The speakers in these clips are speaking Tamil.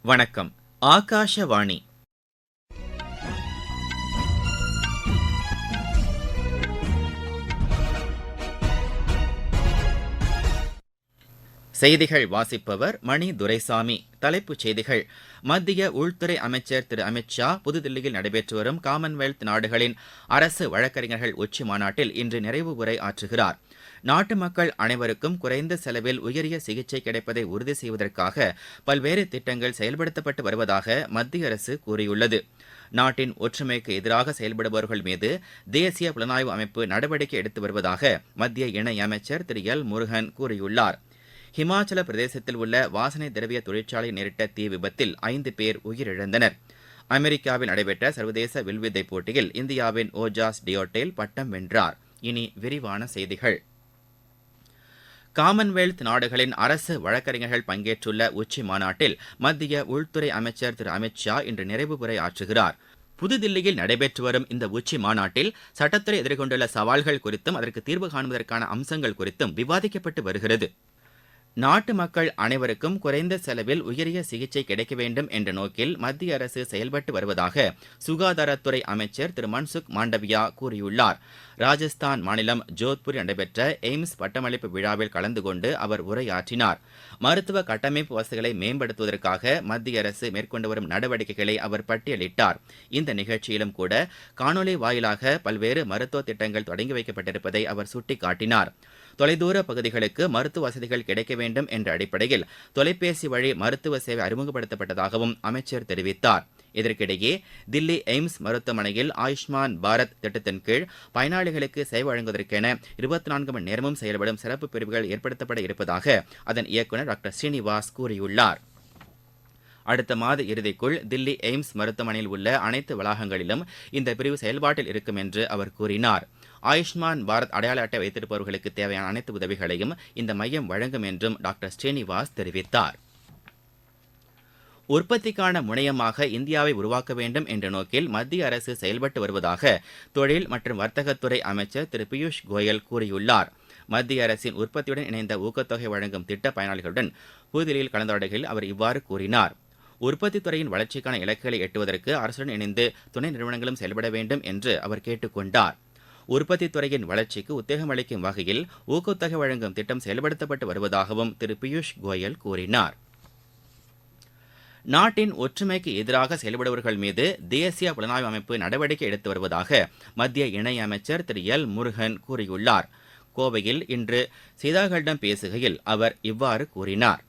வணக்கம். ஆகாஷவாணி. செய்திகள் வாசிப்பவர் மணி துரைசாமி. தலைப்புச் செய்திகள்: மத்திய உள்துறை அமைச்சர் திரு அமித் ஷா புதுதில்லியில் நடைபெற்று வரும் காமன்வெல்த் நாடுகளின் அரசு வழக்கறிஞர்கள் உச்சி மாநாட்டில் இன்று நிறைவு உரை ஆற்றுகிறார். நாட்டு மக்கள் அனைவருக்கும் குறைந்த செலவில் உயரிய சிகிச்சை கிடைப்பதை உறுதி செய்வதற்காக பல்வேறு திட்டங்கள் செயல்படுத்தப்பட்டு வருவதாக மத்திய அரசு கூறியுள்ளது. நாட்டின் ஒற்றுமைக்கு எதிராக செயல்படுபவர்கள் மீது தேசிய புலனாய்வு அமைப்பு நடவடிக்கை எடுத்து வருவதாக மத்திய இணையமைச்சர் திரு எல் முருகன் கூறியுள்ளார். ஹிமாச்சல பிரதேசத்தில் உள்ள வாசனை திரவிய தொழிற்சாலையில் நேரிட்ட தீ விபத்தில் 5 பேர் உயிரிழந்தனர். அமெரிக்காவில் நடைபெற்ற சர்வதேச வில்வித்தை போட்டியில் இந்தியாவின் ஓஜாஸ் டியோட்டேல் பட்டம் வென்றார். இனி விரிவான செய்திகள். காமன்வெல்த் நாடுகளின் அரசு வழக்கறிஞர்கள் பங்கேற்றுள்ள உச்சி மாநாட்டில் மத்திய உள்துறை அமைச்சர் திரு அமித் ஷா இன்று நிறைவு உரை ஆற்றுகிறார். புதுதில்லியில் நடைபெற்று வரும் இந்த உச்சி மாநாட்டில் சட்டத்துறை எதிர்கொண்டுள்ள சவால்கள் குறித்தும் அதற்கு தீர்வு காண்பதற்கான அம்சங்கள் குறித்தும் விவாதிக்கப்பட்டு வருகிறது. நாட்டு மக்கள் அனைவருக்கும் குறைந்த செலவில் உயரிய சிகிச்சை கிடைக்க வேண்டும் என்ற நோக்கில் மத்திய அரசு செயல்பட்டு வருவதாக சுகாதாரத்துறை அமைச்சர் திரு மன்சுக் மாண்டவியா கூறியுள்ளார். ராஜஸ்தான் மாநிலம் ஜோத்பூரில் நடைபெற்ற எய்ம்ஸ் பட்டமளிப்பு விழாவில் கலந்து கொண்டு அவர் உரையாற்றினார். மருத்துவ கட்டமைப்பு வசதிகளை மேம்படுத்துவதற்காக மத்திய அரசு மேற்கொண்டு வரும் நடவடிக்கைகளை அவர் பட்டியலிட்டார். இந்த நிகழ்ச்சியிலும் கூட காணொலி வாயிலாக பல்வேறு மருத்துவ திட்டங்கள் தொடங்கி வைக்கப்பட்டிருப்பதை அவர் சுட்டிக்காட்டினார். தொலைதூர பகுதிகளுக்கு மருத்துவ வசதிகள் கிடைக்க வேண்டும் என்ற அடிப்படையில் தொலைபேசி வழி மருத்துவ சேவை அறிமுகப்படுத்தப்பட்டதாகவும் அமைச்சர் தெரிவித்தார். இதற்கிடையே தில்லி எய்ம்ஸ் மருத்துவமனையில் ஆயுஷ்மான் பாரத் திட்டத்தின் கீழ் பயனாளிகளுக்கு சேவை வழங்குவதற்கென 24 மணி நேரமும் செயல்படும் சிறப்பு பிரிவுகள் ஏற்படுத்தப்பட இருப்பதாக அதன் இயக்குநர் டாக்டர் ஸ்ரீனிவாஸ் கூறியுள்ளார். அடுத்த மாத இறுதிக்குள் தில்லி எய்ம்ஸ் மருத்துவமனையில் உள்ள அனைத்து வளாகங்களிலும் இந்த பிரிவு செயல்பாட்டில் இருக்கும் என்று அவர் கூறினார். ஆயுஷ்மான் பாரத் அடையாள அட்டை வைத்திருப்பவர்களுக்கு தேவையான அனைத்து உதவிகளையும் இந்த மையம் வழங்கும் என்றும் டாக்டர் ஸ்ரீனிவாஸ் தெரிவித்தார். உற்பத்திக்கான முனையமாக இந்தியாவை உருவாக்க வேண்டும் என்ற நோக்கில் மத்திய அரசு செயல்பட்டு வருவதாக தொழில் மற்றும் வர்த்தகத்துறை அமைச்சர் திரு பியூஷ் கோயல் கூறியுள்ளார். மத்திய அரசின் உற்பத்தியுடன் இணைந்த ஊக்கத்தொகை வழங்கும் திட்ட பயனாளிகளுடன் புதுதில்லியில் கலந்துரையாடலில் அவர் இவ்வாறு கூறினார். உற்பத்தித் துறையின் வளர்ச்சிக்கான இலக்குகளை எட்டுவதற்கு அரசுடன் இணைந்து துணை நிறுவனங்களும் செயல்பட வேண்டும் என்று அவர் கேட்டுக் கொண்டார். உற்பத்தித் துறையின் வளர்ச்சிக்கு உத்தேகம் அளிக்கும் வகையில் ஊக்கத்தொகை வழங்கும் திட்டம் செயல்படுத்தப்பட்டு வருவதாகவும் திரு பியூஷ் கோயல் கூறினார். நாட்டின் ஒற்றுமைக்கு எதிராக செயல்படுபவர்கள் மீது தேசிய புலனாய்வு அமைப்பு நடவடிக்கை எடுத்து வருவதாக மத்திய இணையமைச்சர் திரு எல் முருகன் கூறியுள்ளார். கோவையில் இன்று செய்தியாளர்களிடம் பேசுகையில் அவர் இவ்வாறு கூறினார்.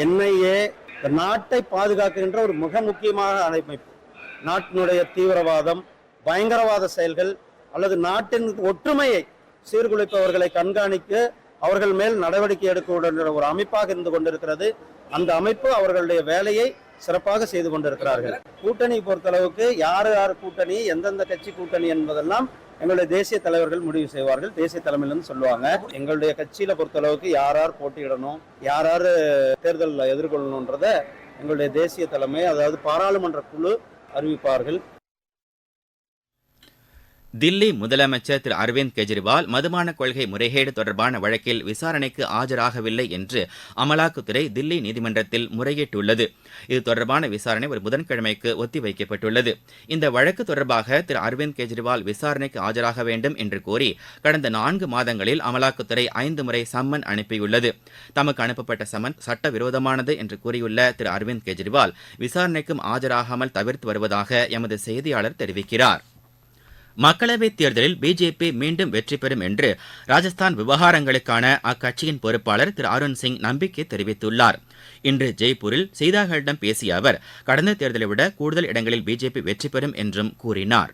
என்ஐஏ நாட்டை பாதுகாக்கின்ற ஒரு மிக முக்கியமான அமைப்பு. நாட்டினுடைய தீவிரவாதம், பயங்கரவாத செயல்கள் அல்லது நாட்டின் ஒற்றுமையை சீர்குலைப்பவர்களை கண்காணிக்க அவர்கள் மேல் நடவடிக்கை எடுக்க ஒரு அமைப்பாக இருந்து கொண்டிருக்கிறது. அந்த அமைப்பு அவர்களுடைய வேலையை சிறப்பாக செய்து கொண்டிருக்கிறார்கள். கூட்டணி பொறுத்தளவுக்கு யார் யார் கூட்டணி, எந்தெந்த கட்சி கூட்டணி என்பதெல்லாம் எங்களுடைய தேசிய தலைவர்கள் முடிவு செய்வார்கள். தேசிய தலைமையிலிருந்து சொல்லுவாங்க. எங்களுடைய கட்சியில பொறுத்தளவுக்கு யார் யார் போட்டியிடணும், யார் யார் தேர்தலில் எதிர்கொள்ளணுன்றத எங்களுடைய தேசிய தலைமை, அதாவது பாராளுமன்ற குழு அறிவிப்பார்கள். தில்லி முதலமைச்சர் திரு அரவிந்த் கெஜ்ரிவால் மதுபான கொள்கை முறைகேடு தொடர்பான வழக்கில் விசாரணைக்கு ஆஜராகவில்லை என்று அமலாக்கத்துறை தில்லி நீதிமன்றத்தில் முறையிட்டுள்ளது. இது தொடர்பான விசாரணை ஒரு புதன்கிழமைக்கு ஒத்திவைக்கப்பட்டுள்ளது. இந்த வழக்கு தொடர்பாக திரு அரவிந்த் கெஜ்ரிவால் விசாரணைக்கு ஆஜராக வேண்டும் என்று கோரி கடந்த 4 மாதங்களில் அமலாக்கத்துறை 5 முறை சம்மன் அனுப்பியுள்ளது. தமக்கு அனுப்பப்பட்ட சம்மன் சட்டவிரோதமானது என்று கூறியுள்ள திரு அரவிந்த் கெஜ்ரிவால் விசாரணைக்கும் ஆஜராகாமல் தவிர்த்து வருவதாக எமது செய்தியாளர் தெரிவிக்கிறார். மக்களவைத் தேர்தலில் பிஜேபி மீண்டும் வெற்றி பெறும் என்று ராஜஸ்தான் விவகாரங்களுக்கான அக்கட்சியின் பொறுப்பாளர் திரு அருண் சிங் நம்பிக்கை தெரிவித்துள்ளார். இன்று ஜெய்ப்பூரில் செய்தியாளர்களிடம் பேசிய அவர் கடந்த தேர்தலை விட கூடுதல் இடங்களில் பிஜேபி வெற்றி பெறும் என்றும் கூறினார்.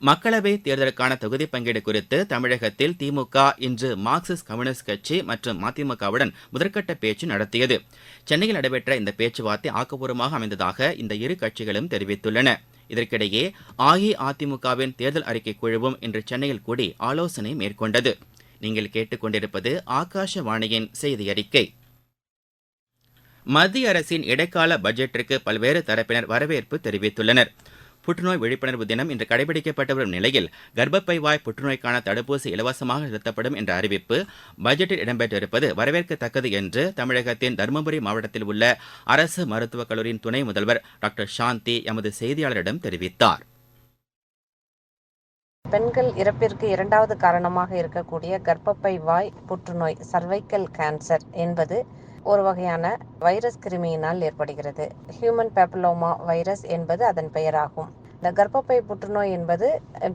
மக்களவைத் தேர்தலுக்கான தொகுதி பங்கீடு குறித்து தமிழகத்தில் திமுக இன்று மார்க்சிஸ்ட் கம்யூனிஸ்ட் கட்சி மற்றும் மதிமுகவுடன் முதற்கட்ட பேச்சு நடத்தியது. சென்னையில் நடைபெற்ற இந்த பேச்சுவார்த்தை ஆக்கப்பூர்வமாக அமைந்ததாக இந்த இரு கட்சிகளும் தெரிவித்துள்ளன. இதற்கிடையே அஇஅதிமுகவின் தேர்தல் அறிக்கை குழுவும் இன்று சென்னையில் கூடி ஆலோசனை மேற்கொண்டது. நீங்கள் கேட்டுக்கொண்டிருப்பது ஆகாஷவாணியின் செய்தி அறிக்கை. மத்திய அரசின் இடைக்கால பட்ஜெட்டிற்கு பல்வேறு தரப்பினர் வரவேற்பு தெரிவித்துள்ளனர். புற்றுநோய் விழிப்புணர்வு தினம் இன்று கடைபிடிக்கப்பட்டு வரும் நிலையில் கர்ப்பப்பை வாய் புற்றுநோய்க்கான தடுப்பூசி இலவசமாக நிறுத்தப்படும் என்ற அறிவிப்பு பட்ஜெட்டில் இடம்பெற்றிருப்பது வரவேற்கத்தக்கது என்று தமிழகத்தின் தருமபுரி மாவட்டத்தில் உள்ள அரசு மருத்துவக் கல்லூரியின் துணை முதல்வர் டாக்டர் சாந்தி எமது செய்தியாளரிடம் தெரிவித்தார். பெண்கள் இறப்பிற்கு இரண்டாவது காரணமாக இருக்கக்கூடிய கர்ப்பப்பை வாய் புற்றுநோய் சர்வைக்கல் கேன்சர் என்பது ஒரு வகையான வைரஸ் கிருமியினால் ஏற்படுகிறது. ஹியூமன் பேப்பிலோமா வைரஸ் என்பது அதன் பெயராகும். இந்த கர்ப்பப்பை புற்றுநோய் என்பது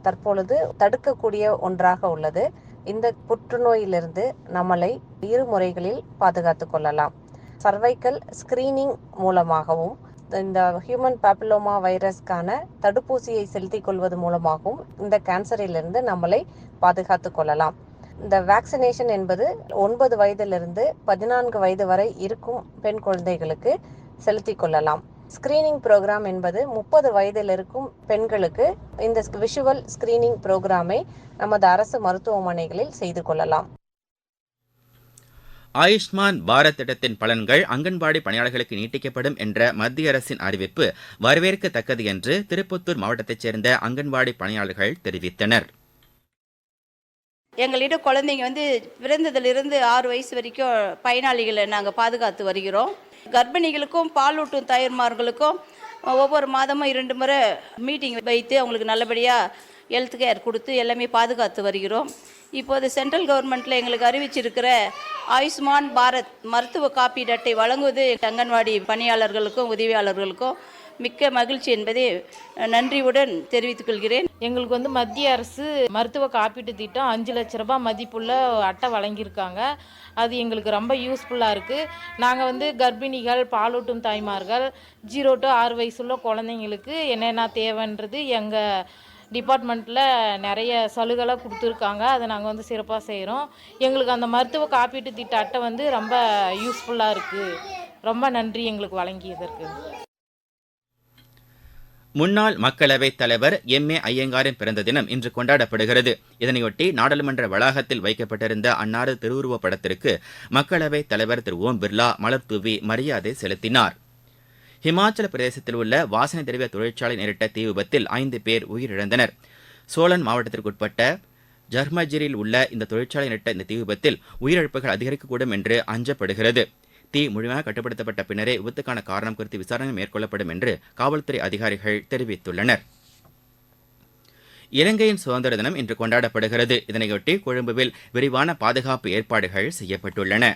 தற்பொழுது தடுக்கக்கூடிய ஒன்றாக உள்ளது. இந்த புற்றுநோயிலிருந்து நம்மளை இரு முறைகளில் பாதுகாத்து கொள்ளலாம். சர்வைக்கல் ஸ்கிரீனிங் மூலமாகவும் இந்த ஹியூமன் பேப்பிலோமா வைரஸ்க்கான தடுப்பூசியை செலுத்திக் கொள்வது மூலமாகவும் இந்த கேன்சரிலிருந்து நம்மளை பாதுகாத்து கொள்ளலாம். இந்த வேக்சினேஷன் என்பது 9 வயதிலிருந்து 14 வயது வரை இருக்கும் பெண் குழந்தைகளுக்கு செலுத்திக் கொள்ளலாம். ஸ்கிரீனிங் ப்ரோக்ராம் என்பது 30 வயதில் இருக்கும் பெண்களுக்கு இந்த விஷுவல் ஸ்கிரீனிங் ப்ரோக்ராமை நமது அரசு மருத்துவமனைகளில் செய்து கொள்ளலாம். ஆயுஷ்மான் பாரத் திட்டத்தின் பலன்கள் அங்கன்வாடி பணியாளர்களுக்கு நீட்டிக்கப்படும் என்ற மத்திய அரசின் அறிவிப்பு வரவேற்கத்தக்கது என்று திருப்பத்தூர் மாவட்டத்தைச் சேர்ந்த அங்கன்வாடி பணியாளர்கள் தெரிவித்தனர். எங்களிடம் குழந்தைங்க பிறந்ததிலிருந்து 6 வயசு வரைக்கும் பயனாளிகளை நாங்கள் பாதுகாத்து வருகிறோம். கர்ப்பிணிகளுக்கும் பாலூட்டும் தாய்மார்களுக்கும் ஒவ்வொரு மாதமும் 2 முறை மீட்டிங் வைத்து அவங்களுக்கு நல்லபடியாக ஹெல்த் கேர் கொடுத்து எல்லாமே பாதுகாத்து வருகிறோம். இப்போது சென்ட்ரல் கவர்மெண்ட்டில் எங்களுக்கு அறிவிச்சிருக்கிற ஆயுஷ்மான் பாரத் மருத்துவ காப்பீடு அட்டை வழங்குவது அங்கன்வாடி பணியாளர்களுக்கும் உதவியாளர்களுக்கும் மிக்க மகிழ்ச்சி என்பதை நன்றியுடன் தெரிவித்துக் கொள்கிறேன். எங்களுக்கு மத்திய அரசு மருத்துவ காப்பீட்டு திட்டம் 5 லட்ச ரூபாய் மதிப்புள்ள அட்டை வழங்கியிருக்காங்க. அது எங்களுக்கு ரொம்ப யூஸ்ஃபுல்லாக இருக்குது. நாங்கள் கர்ப்பிணிகள், பாலூட்டும் தாய்மார்கள், 0 to 6 வயசுள்ள குழந்தைங்களுக்கு என்னென்ன தேவைன்றது எங்கள் டிபார்ட்மெண்ட்டில் நிறைய சலுகைலாம் கொடுத்துருக்காங்க. அதை நாங்கள் சிறப்பாக செய்கிறோம். எங்களுக்கு அந்த மருத்துவ காப்பீட்டு திட்ட அட்டை ரொம்ப யூஸ்ஃபுல்லாக இருக்குது. ரொம்ப நன்றி எங்களுக்கு வழங்கியதற்கு. முன்னாள் மக்களவைத் தலைவர் M.A. ஐயங்காரின் பிறந்த தினம் இன்று கொண்டாடப்படுகிறது. இதனையொட்டி நாடாளுமன்ற வளாகத்தில் வைக்கப்பட்டிருந்த அன்னாரது திருவுருவப் படத்திற்கு மக்களவைத் தலைவர் திரு ஓம் பிர்லா மலர் தூவி மரியாதை செலுத்தினார். ஹிமாச்சல பிரதேசத்தில் உள்ள வாசனை திரவிய தொழிற்சாலை நேரிட்ட தீ விபத்தில் 5 பேர் உயிரிழந்தனர். சோலன் மாவட்டத்திற்குட்பட்ட ஜர்மஜிரில் உள்ள இந்த தொழிற்சாலை நேரிட்ட இந்த தீ விபத்தில் உயிரிழப்புகள் அதிகரிக்கக்கூடும் என்று அஞ்சப்படுகிறது. தீ முழுமையாக கட்டுப்படுத்தப்பட்ட பின்னரே விபத்துக்கான காரணம் குறித்து விசாரணை மேற்கொள்ளப்படும் என்று காவல்துறை அதிகாரிகள் தெரிவித்துள்ளனர். இலங்கையின் சுதந்திர தினம் இன்று கொண்டாடப்படுகிறது. இதனையொட்டி கொழும்புவில் விரிவான பாதுகாப்பு ஏற்பாடுகள் செய்யப்பட்டுள்ளன.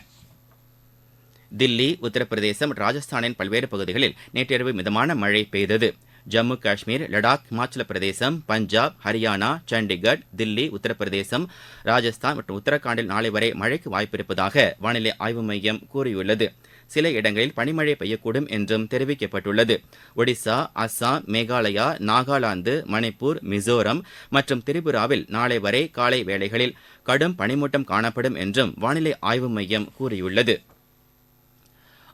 தில்லி, உத்தரப்பிரதேசம், ராஜஸ்தானின் பல்வேறு பகுதிகளில் நேற்றிரவு மிதமான மழை பெய்தது. ஜம்மு காஷ்மீர், லடாக், இமாச்சல பிரதேசம், பஞ்சாப், ஹரியானா, சண்டிகர், தில்லி, உத்தரப்பிரதேசம், ராஜஸ்தான் மற்றும் உத்தரகாண்டில் நாளை வரை மழைக்கு வாய்ப்பிருப்பதாக வானிலை ஆய்வு மையம் கூறியுள்ளது. சில இடங்களில் பனிமழை பெய்யக்கூடும் என்றும் தெரிவிக்கப்பட்டுள்ளது. ஒடிசா, அஸ்ஸாம், மேகாலயா, நாகாலாந்து, மணிப்பூர், மிசோரம் மற்றும் திரிபுராவில் நாளை வரை காலை வேளைகளில் கடும் பனிமூட்டம் காணப்படும் என்றும் வானிலை ஆய்வு மையம் கூறியுள்ளது.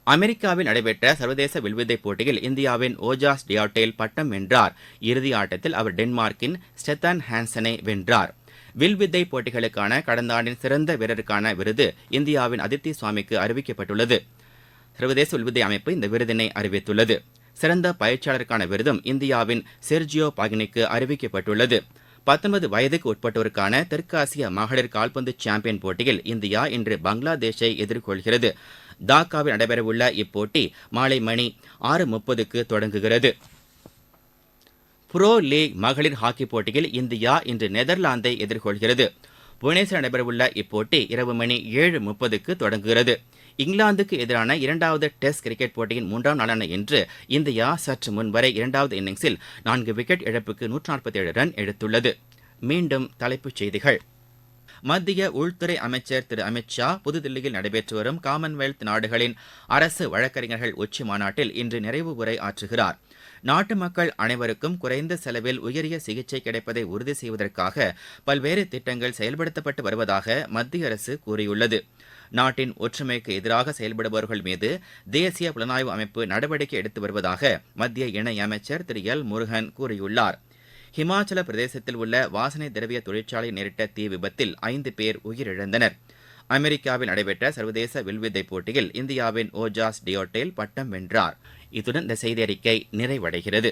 அமெரிக்காவில் நடைபெற்ற சர்வதேச வில்வித்தை போட்டியில் இந்தியாவின் ஓஜாஸ் டியாட்டேல் பட்டம் வென்றார். இறுதி ஆட்டத்தில் அவர் டென்மார்க்கின் ஸ்டெத்தான் ஹான்சனை வென்றார். வில்வித்தை போட்டிகளுக்கான கடந்த ஆண்டின் சிறந்த வீரருக்கான விருது இந்தியாவின் அதித்தி சுவாமிக்கு அறிவிக்கப்பட்டுள்ளது. சர்வதேச வில்வித்தை அமைப்பு இந்த விருதினை அறிவித்துள்ளது. சிறந்த பயிற்சியாளருக்கான விருதும் இந்தியாவின் செர்ஜியோ பாகினிக்கு அறிவிக்கப்பட்டுள்ளது. 19 வயதுக்கு உட்பட்டோருக்கான தெற்காசிய மகளிர் கால்பந்து சாம்பியன் போட்டியில் இந்தியா இன்று பங்களாதேஷை எதிர்கொள்கிறது. டாக்காவில் நடைபெறவுள்ள இப்போட்டி மாலை மணி 6:30க்கு தொடங்குகிறது. புரோ லீக் மகளிர் ஹாக்கி போட்டியில் இந்தியா இன்று நெதர்லாந்தை எதிர்கொள்கிறது. புவனேஸ்வரில் நடைபெறவுள்ள இப்போட்டி இரவு மணி 7:30க்கு தொடங்குகிறது. இங்கிலாந்துக்கு எதிரான 2வது டெஸ்ட் கிரிக்கெட் போட்டியின் 3ஆம் நாளான இன்று இந்தியா சற்று முன்வரை 2வது இன்னிங்ஸில் 4 விக்கெட் இழப்புக்கு 147 ரன் எடுத்துள்ளது. மீண்டும் தலைப்புச் செய்திகள். மத்திய உள்துறை அமைச்சர் திரு அமித்ஷா புதுதில்லியில் நடைபெற்று வரும் காமன்வெல்த் நாடுகளின் அரசு வழக்கறிஞர்கள் உச்சி மாநாட்டில் இன்று நிறைவு உரை ஆற்றுகிறார். நாட்டு மக்கள் அனைவருக்கும் குறைந்த செலவில் உயரிய சிகிச்சை கிடைப்பதை உறுதி செய்வதற்காக பல்வேறு திட்டங்கள் செயல்படுத்தப்பட்டு வருவதாக மத்திய அரசு கூறியுள்ளது. நாட்டின் ஒற்றுமைக்கு எதிராக செயல்படுபவர்கள் மீது தேசிய புலனாய்வு அமைப்பு நடவடிக்கை எடுத்து வருவதாக மத்திய இணையமைச்சர் திரு எல் முருகன் கூறியுள்ளார். ஹிமாச்சல பிரதேசத்தில் உள்ள வாசனை திரவிய தொழிற்சாலை நேரிட்ட தீ விபத்தில் 5 பேர் உயிரிழந்தனர். அமெரிக்காவில் நடைபெற்ற சர்வதேச வில்வித்தை போட்டியில் இந்தியாவின் ஓஜாஸ் டியோட்டேல் பட்டம் வென்றார். இத்துடன் இந்த செய்தி அறிக்கை நிறைவடைகிறது.